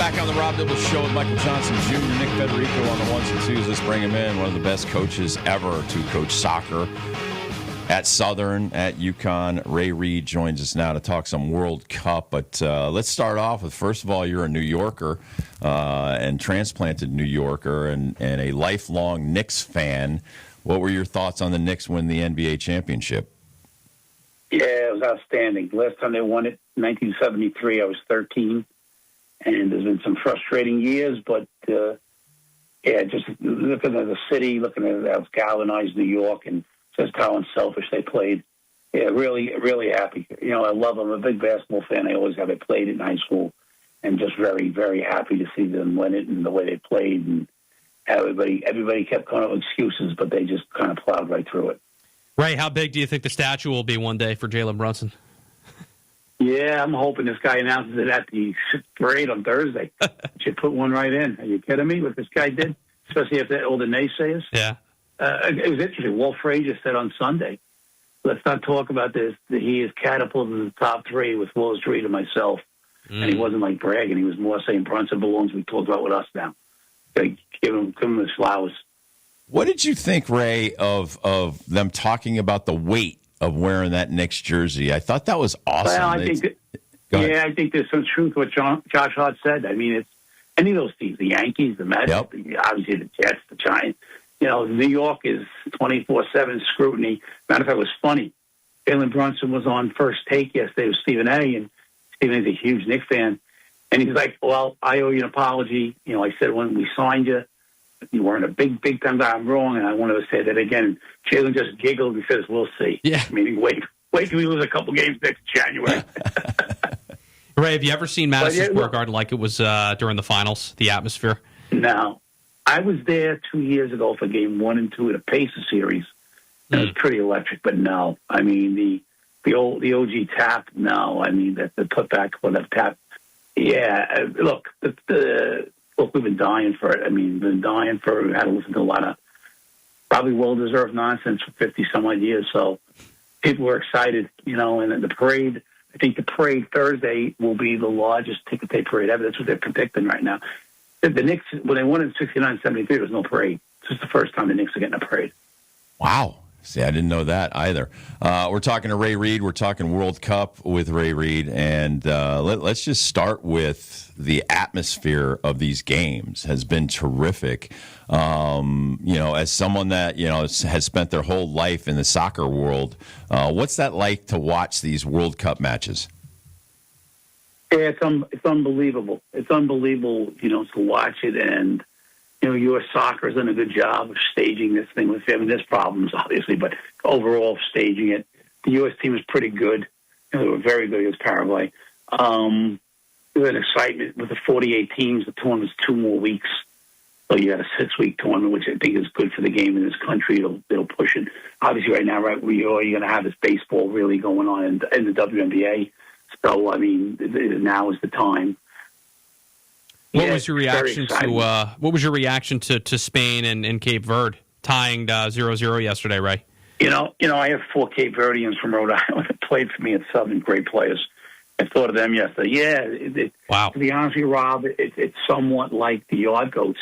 Back on the Rob Dibble Show with Michael Johnson Jr., Nick Federico on the ones and twos. Let's bring him in. One of the best coaches ever to coach soccer at Southern, at Uconn. Reid joins us now to talk some World Cup. But let's start off with, first of all, you're a New Yorker and transplanted New Yorker and a lifelong Knicks fan. What were your thoughts on the Knicks win the NBA championship? Yeah, it was outstanding. Last time they won it, 1973, I was 13. And there's been some frustrating years, but, just looking at the city, looking at how galvanized New York and just how unselfish they played. Yeah, really, really happy. You know, I love them. I'm a big basketball fan. I always have. I played in high school, and just very, very happy to see them win it and the way they played. And everybody kept coming up with excuses, but they just kind of plowed right through it. Ray, how big do you think the statue will be one day for Jalen Brunson? Yeah, I'm hoping this guy announces it at the parade on Thursday. Should put one right in. Are you kidding me? What this guy did, especially after all the naysayers. Yeah, it was interesting. Walt Frazier said on Sunday, "Let's not talk about this. He is catapulted to the top three with Willis Reid and myself." And he wasn't like bragging. He was more saying Brunson belongs. We talked about with us now. Like, give him his flowers. What did you think, Ray, of them talking about the weight of wearing that Knicks jersey? I thought that was awesome. Well, I think there's some truth to what Josh Hart said. I mean, it's any of those teams, the Yankees, the Mets, obviously the Jets, the Giants. You know, New York is 24/7 scrutiny. Matter of fact, it was funny. Jalen Brunson was on First Take yesterday with Stephen A., and Stephen A.'s a huge Knicks fan. And he's like, well, I owe you an apology. You know, I said when we signed you, you weren't a big time guy. I'm wrong, and I wanted to say that again. Jalen just giggled and says, we'll see. Yeah. Meaning, wait till we lose a couple games next January. Ray, have you ever seen Madison Square Garden like it was during the finals, the atmosphere? No. I was there 2 years ago for game 1 and 2 of the Pacers series. It was pretty electric, but no. I mean, the OG tap, no. I mean, the putback for the tap. Yeah, look, we've been dying for it. I mean, had to listen to a lot of probably well-deserved nonsense for 50-some-odd years. So people were excited, you know, and the parade, I think the parade Thursday will be the largest ticket day parade ever. That's what they're predicting right now. The Knicks, when they won in 69-73, there was no parade. This is the first time the Knicks are getting a parade. Wow. See, I didn't know that either. We're talking to Reid. We're talking World Cup with Reid. And let's just start with the atmosphere of these games has been terrific. You know, as someone that, you know, has spent their whole life in the soccer world, what's that like to watch these World Cup matches? Yeah, it's unbelievable. It's unbelievable, you know, to watch it. And, you know, U.S. soccer has done a good job of staging this thing. I mean, there's problems, obviously, but overall staging it. The U.S. team is pretty good. You know, they were very good against Paraguay. There's an excitement with the 48 teams. The tournament's 2 more weeks. So you got a 6-week tournament, which I think is good for the game in this country. It'll push it. Obviously, right now, right where you are, you're going to have this baseball really going on in the WNBA. So, I mean, now is the time. What was your reaction to Spain and Cape Verde tying 0-0 yesterday, Ray? You know, I have 4 Cape Verdeans from Rhode Island that played for me at Southern, great players. I thought of them yesterday. Yeah, wow. To be honest with you, Rob, it's somewhat like the Yard Goats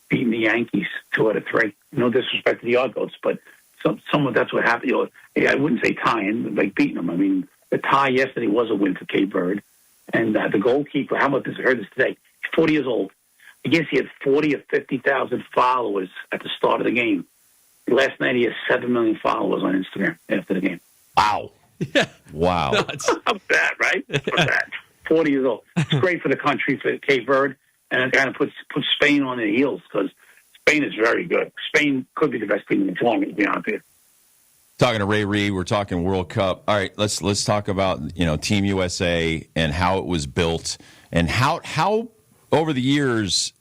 beating the Yankees 2-3. No disrespect to the Yard Goats, but somewhat that's what happened. You know, I wouldn't say tying, like beating them. I mean, the tie yesterday was a win for Cape Verde. And the goalkeeper, how about this? I heard this today. 40 years old. I guess he had 40 or 50,000 followers at the start of the game. Last night he has 7 million followers on Instagram after the game. Wow. Yeah. Wow. How's that, right? How's that? 40 years old. It's great for the country, for Cape Verde, and it kind of puts Spain on their heels because Spain is very good. Spain could be the best team in the tournament, to be honest with you. Talking to Reid, we're talking World Cup. All right, let's talk about, you know, Team USA and how it was built and how over the years,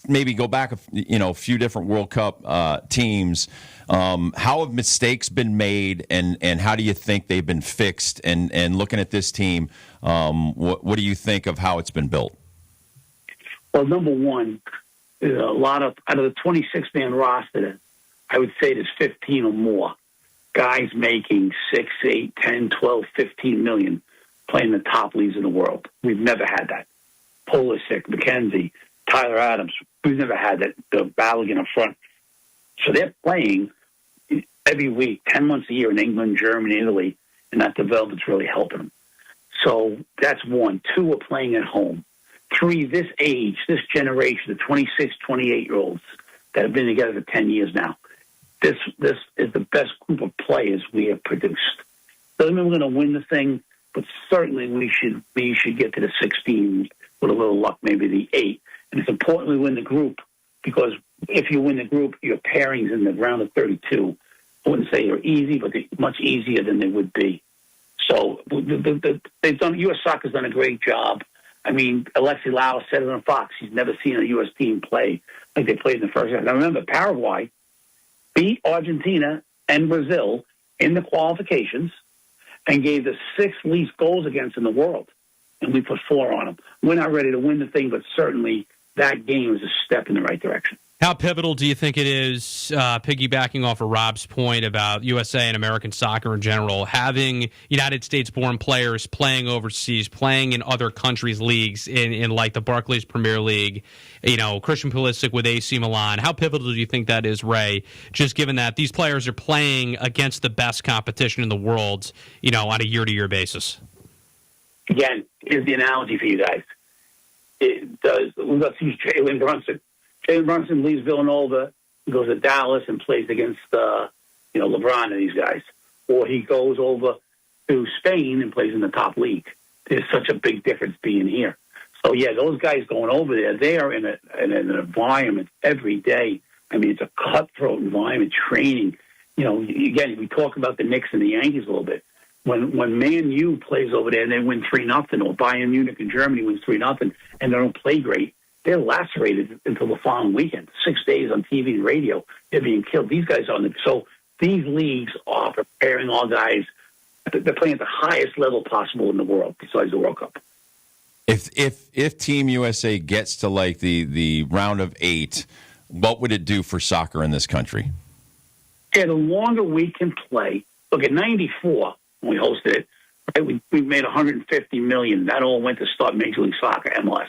maybe go back a few different World Cup teams. How have mistakes been made, and how do you think they've been fixed? And looking at this team, what do you think of how it's been built? Well, number one, there's a lot of out of the 26-man roster, I would say there's 15 or more guys making 6, 8, 10, 12, 15 million playing the top leagues in the world. We've never had that. Pulisic, McKenzie, Tyler Adams. We've never had the Balogun up front. So they're playing every week, 10 months a year in England, Germany, Italy, and that development's really helping them. So that's one. Two, we're playing at home. Three, this age, this generation, the 26, 28-year-olds that have been together for 10 years now, this is the best group of players we have produced. Doesn't mean we're going to win the thing, but certainly we should get to the 16 with a little luck, maybe the 8. And it's important we win the group because if you win the group, your pairings in the round of 32, I wouldn't say they're easy, but they're much easier than they would be. So they've done. U.S. Soccer's done a great job. I mean, Alexi Lau said it on Fox. He's never seen a U.S. team play like they played in the first half. Now remember, Paraguay beat Argentina and Brazil in the qualifications and gave the 6th least goals against in the world. And we put 4 on them. We're not ready to win the thing, but certainly that game is a step in the right direction. How pivotal do you think it is, piggybacking off of Rob's point about USA and American soccer in general, having United States-born players playing overseas, playing in other countries' leagues, in like the Barclays Premier League, Christian Pulisic with AC Milan? How pivotal do you think that is, Ray, just given that these players are playing against the best competition in the world, on a year-to-year basis? Again, here's the analogy for you guys. Let's use Jalen Brunson. Jalen Brunson leaves Villanova, he goes to Dallas and plays against, LeBron and these guys. Or he goes over to Spain and plays in the top league. There's such a big difference being here. So, yeah, those guys going over there, they are in an environment every day. I mean, it's a cutthroat environment, training. Again, we talk about the Knicks and the Yankees a little bit. When Man U plays over there and they win 3-0, or Bayern Munich in Germany wins 3-0, and they don't play great, they're lacerated until the following weekend. 6 days on TV and radio, they're being killed. These guys are so these leagues are preparing all guys. They're playing at the highest level possible in the world, besides the World Cup. If Team USA gets to like the round of 8, what would it do for soccer in this country? Yeah, the longer we can play. Look, at 94, when we hosted it, right, we made $150 million. That all went to start Major League Soccer, MLS.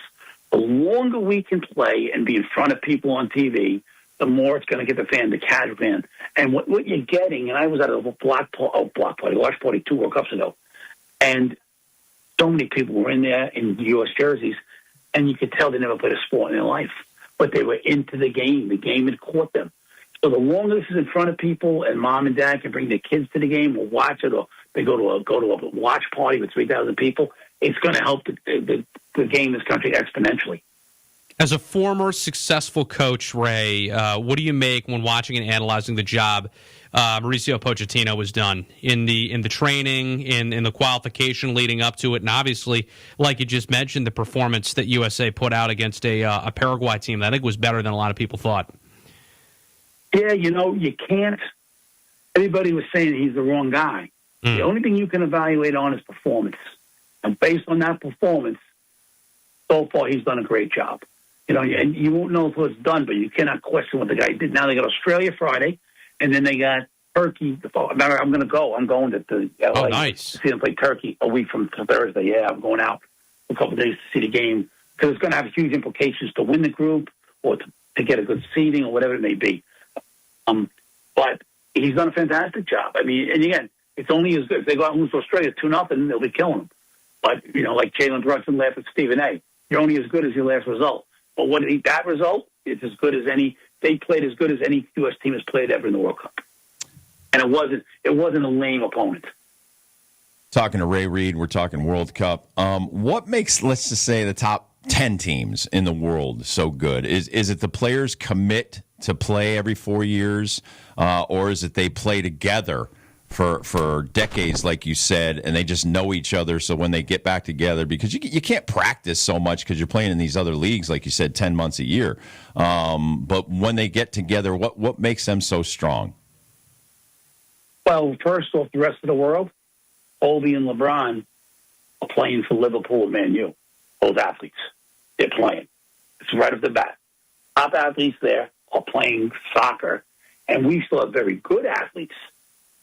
The longer we can play and be in front of people on TV, the more it's going to get the fan, the casual fan. And what you're getting, and I was at a watch party 2 World Cups ago, and so many people were in there in U.S. jerseys, and you could tell they never played a sport in their life. But they were into the game. The game had caught them. So the longer this is in front of people and mom and dad can bring their kids to the game or watch it, or they go to a watch party with 3,000 people, it's going to help the game in this country exponentially. As a former successful coach, Ray, what do you make when watching and analyzing the job Mauricio Pochettino has done in the training, in the qualification leading up to it, and obviously, like you just mentioned, the performance that USA put out against a Paraguay team that I think was better than a lot of people thought? Yeah, you can't. Everybody was saying he's the wrong guy. The only thing you can evaluate on is performance. And based on that performance, so far he's done a great job. And you won't know until it's done, but you cannot question what the guy did. Now they got Australia Friday, and then they got Turkey. I'm going to go. I'm going to LA nice. to see them play Turkey a week from Thursday. Yeah, I'm going out for a couple of days to see the game because it's going to have huge implications to win the group or to get a good seeding or whatever it may be. But he's done a fantastic job. I mean, and again, it's only as good. If they go out and lose to Australia 2-0, they'll be killing them. But, like Jalen Brunson laughed at Stephen A., you're only as good as your last result. But that result is as good as any. They played as good as any U.S. team has played ever in the World Cup. And it wasn't a lame opponent. Talking to Ray Reid, we're talking World Cup. What makes, let's just say, the top 10 teams in the world so good? Is it the players commit to play every 4 years, or is it they play together for decades, like you said, and they just know each other, so when they get back together, because you can't practice so much because you're playing in these other leagues, like you said, 10 months a year. But when they get together, what makes them so strong? Well, first off, the rest of the world, Kobe and LeBron are playing for Liverpool and Man U. Both athletes. They're playing. It's right off the bat. Top athletes there are playing soccer, and we still have very good athletes.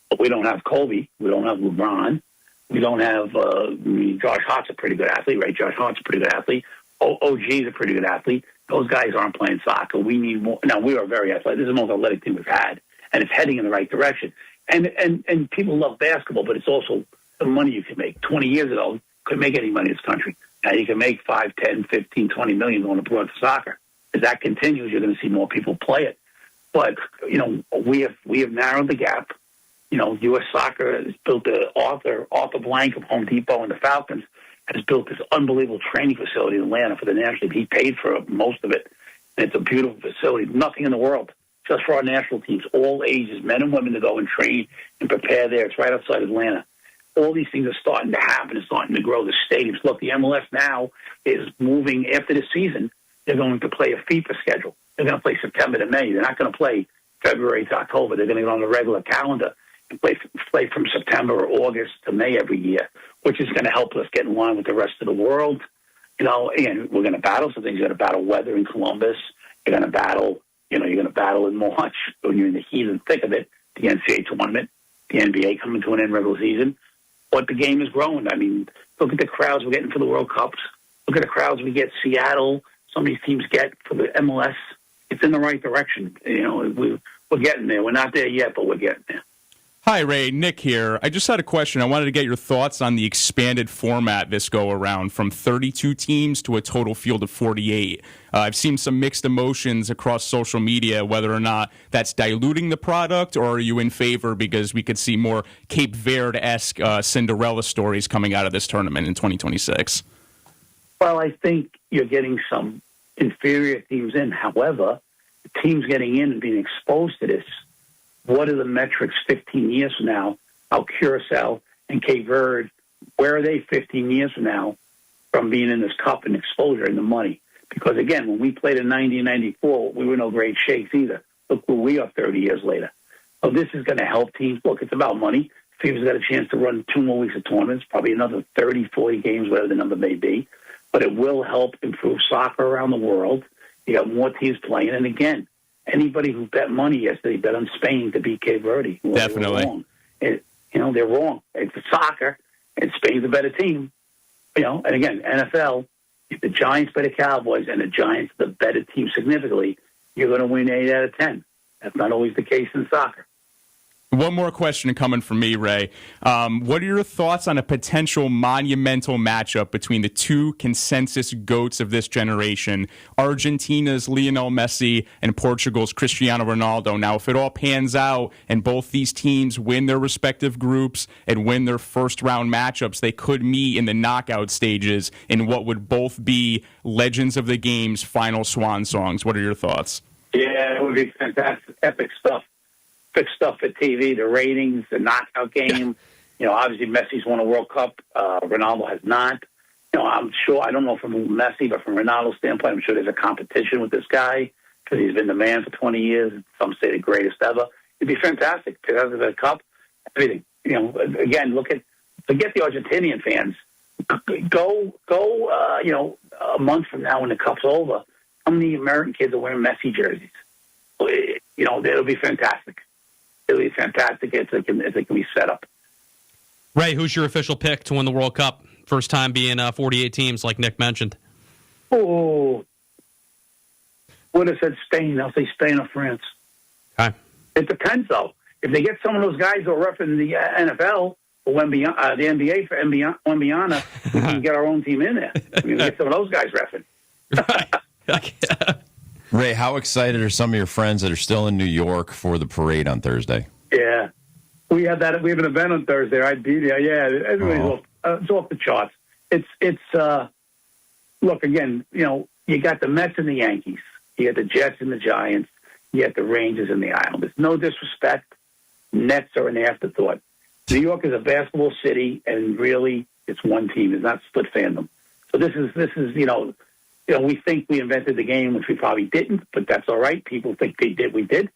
But we don't have Kobe. We don't have LeBron. We don't have Josh Hart's a pretty good athlete, right? Josh Hart's a pretty good athlete. OG is a pretty good athlete. Those guys aren't playing soccer. We need more. Now, we are very athletic. This is the most athletic team we've had, and it's heading in the right direction. And people love basketball, but it's also the money you can make. 20 years ago, you couldn't make any money in this country. Now you can make 5, 10, 15, 20 million going abroad for soccer. As that continues, you're going to see more people play it. But, we have narrowed the gap. U.S. Soccer has built Arthur Blank of Home Depot and the Falcons has built this unbelievable training facility in Atlanta for the national team. He paid for most of it. And it's a beautiful facility. Nothing in the world, just for our national teams, all ages, men and women, to go and train and prepare there. It's right outside Atlanta. All these things are starting to happen. It's starting to grow the stadiums. Look, the MLS now is moving after the season. They're going to play a FIFA schedule. They're going to play September to May. They're not going to play February to October. They're going to get on the regular calendar and play from September or August to May every year, which is going to help us get in line with the rest of the world. And we're going to battle some things. You're going to battle weather in Columbus. You're going to battle, you're going to battle in March when you're in the heat and thick of it, the NCAA tournament, the NBA coming to an end regular season. But the game is growing. I mean, look at the crowds we're getting for the World Cups. Look at the crowds we get Seattle, some of these teams get for the MLS. It's in the right direction. We're getting there. We're not there yet, but we're getting there. Hi, Ray. Nick here. I just had a question. I wanted to get your thoughts on the expanded format this go-around from 32 teams to a total field of 48. I've seen some mixed emotions across social media, whether or not that's diluting the product, or are you in favor because we could see more Cape Verde-esque Cinderella stories coming out of this tournament in 2026? Well, I think you're getting some inferior teams in. However, the teams getting in and being exposed to this, what are the metrics 15 years from now? How Curacao and Cape Verde, where are they 15 years from now from being in this cup and exposure and the money? Because, again, when we played in 90 and 94, we were no great shakes either. Look where we are 30 years later. So this is going to help teams. Look, it's about money. Teams got a chance to run 2 more weeks of tournaments, probably another 30, 40 games, whatever the number may be. But it will help improve soccer around the world. You got more teams playing. And, again, anybody who bet money yesterday bet on Spain to beat Cape Verde. Well, definitely. They're wrong. It's soccer, and Spain's a better team. And again, NFL, if the Giants play the Cowboys and the Giants are the better team significantly, you're going to win 8 out of 10. That's not always the case in soccer. One more question coming from me, Ray. What are your thoughts on a potential monumental matchup between the two consensus GOATs of this generation, Argentina's Lionel Messi and Portugal's Cristiano Ronaldo? Now, if it all pans out and both these teams win their respective groups and win their first-round matchups, they could meet in the knockout stages in what would both be legends of the game's final swan songs. What are your thoughts? Yeah, it would be fantastic, epic stuff. Fix stuff for TV, the ratings, the knockout game. Obviously Messi's won a World Cup. Ronaldo has not. I'm sure, I don't know from Messi, but from Ronaldo's standpoint, I'm sure there's a competition with this guy because he's been the man for 20 years. Some say the greatest ever. It'd be fantastic. Because of the Cup, everything. Again, forget the Argentinian fans. Go, a month from now when the Cup's over, how many American kids are wearing Messi jerseys? It'll be fantastic. It'll be fantastic if it can be set up. Ray, who's your official pick to win the World Cup? First time being 48 teams, like Nick mentioned. Oh, would have said Spain. I'll say Spain or France. Okay. It depends, though. If they get some of those guys who are repping the NFL or the NBA for Wembyana, we can get our own team in there. We can get some of those guys repping. Right. Ray, how excited are some of your friends that are still in New York for the parade on Thursday? Yeah. We have an event on Thursday. I'd be there. Yeah, everybody's it's off the charts. Look, again, you got the Mets and the Yankees. You got the Jets and the Giants. You got the Rangers and the Islanders. No disrespect. Nets are an afterthought. New York is a basketball city, and really, it's one team. It's not split fandom. So this is we think we invented the game, which we probably didn't, but that's all right. People think they did. We did.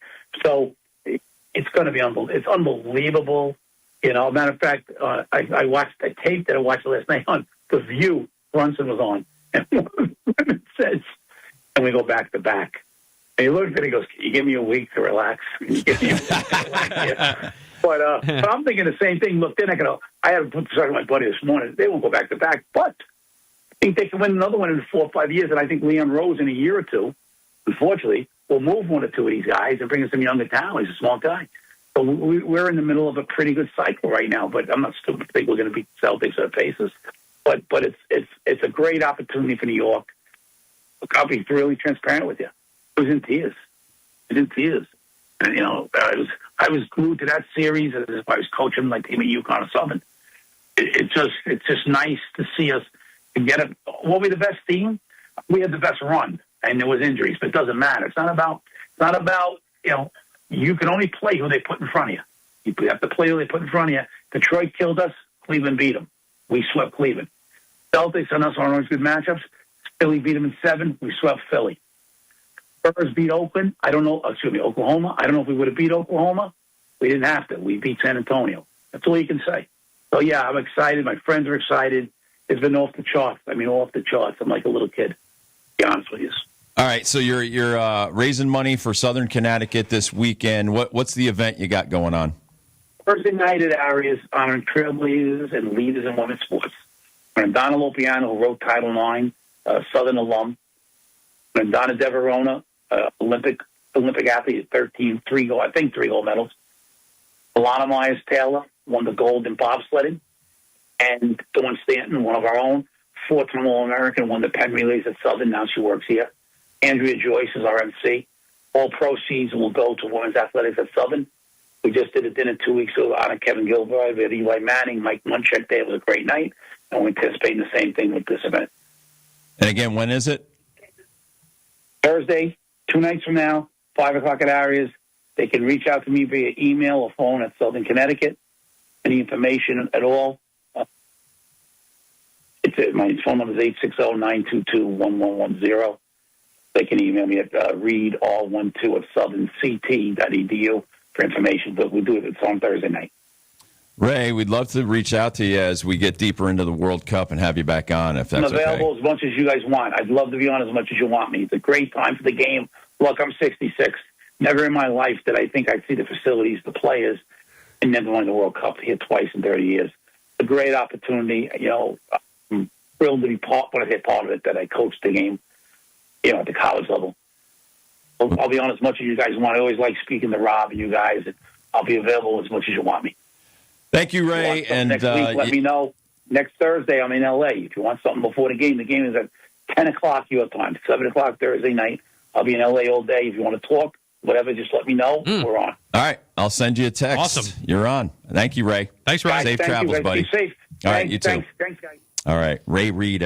So it's going to be unbelievable. It's unbelievable. Matter of fact, I watched a tape that I watched last night on The View. Brunson was on. And it says, and we go back to back. And he looks at it and he goes, can you give me a week to relax? But I'm thinking the same thing. Look, they're not going to – I had to talk to my buddy this morning. They won't go back to back, but I think they can win another one in 4 or 5 years, and I think Leon Rose in a year or two, unfortunately, will move one or two of these guys and bring in some younger talent. He's a small guy. So we're in the middle of a pretty good cycle right now, but I'm not stupid to think we're going to beat the Celtics or the Pacers. But it's a great opportunity for New York. Look, I'll be really transparent with you. I was in tears. And, I was glued to that series as if I was coaching my team at Uconn or Southern. It's just nice to see us get it. Were we the best team? We had the best run, and there was injuries, but it doesn't matter. It's not about you can only play who they put in front of you. You have to play who they put in front of you. Detroit killed us. Cleveland beat them. We swept Cleveland. Celtics and us are always good matchups. Philly beat them in 7. We swept Philly. Spurs beat Oakland. Oklahoma. I don't know if we would have beat Oklahoma. We didn't have to. We beat San Antonio. That's all you can say. So, yeah, I'm excited. My friends are excited. It's been off the charts. Off the charts. I'm like a little kid, to be honest with you. All right, so you're raising money for Southern Connecticut this weekend. What's the event you got going on? Thursday night at Arias, honoring trailblazers and leaders in women's sports. And Donna Lopiano, who wrote Title IX, Southern alum. And Donna De Verona, Olympic athlete, 3 gold medals. Alana Myers-Taylor won the gold in bobsledding. And Dawn Stanton, one of our own, 4-time All-American, won the Penn Relays at Southern. Now she works here. Andrea Joyce is our MC. All proceeds will go to women's athletics at Southern. We just did a dinner 2 weeks ago on Kevin Gilbride. We had Eli Manning, Mike Munchak there. It was a great night. And we're anticipating the same thing with this event. And again, when is it? Thursday, 2 nights from now, 5 o'clock at Arias. They can reach out to me via email or phone at Southern Connecticut. Any information at all. My phone number is 860-922-1110. They can email me at Reid, all12 at southernct.edu for information. But we do it. It's on Thursday night. Ray, we'd love to reach out to you as we get deeper into the World Cup and have you back on, if that's I'm available okay. as much as you guys want. I'd love to be on as much as you want me. It's a great time for the game. Look, I'm 66. Never in my life did I think I'd see the facilities, the players, and never won the World Cup here twice in 30 years. It's a great opportunity. I'm thrilled to be part of it, that I coached the game, at the college level. I'll be on as much as you guys want. I always like speaking to Rob and you guys, and I'll be available as much as you want me. Thank you, Ray. And next week, let me know. Next Thursday, I'm in L.A. If you want something before the game is at 10 o'clock your time, 7 o'clock Thursday night. I'll be in L.A. all day. If you want to talk, whatever, just let me know. We're on. All right. I'll send you a text. Awesome. You're on. Thank you, Ray. Thanks, Ray. Safe travels, buddy. Be safe. All right, you too. Thanks, guys. All right. Ray Reid.